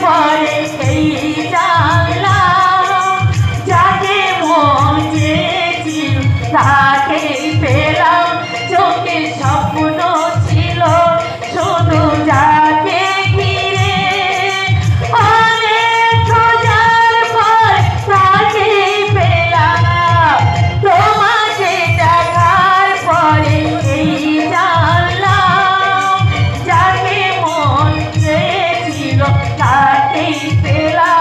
পরে এই জানলাম যাকে মন চেয়েছিল তাকেই পেলাম চোখে স্বপ্ন ছিল শুধু যাকে ঘিরে অনেক খোঁজার পর তাকেই পেলাম তোমাকে দেখার পরে এই জানলাম যাকে মন চেয়েছিল তাকেই পেলাম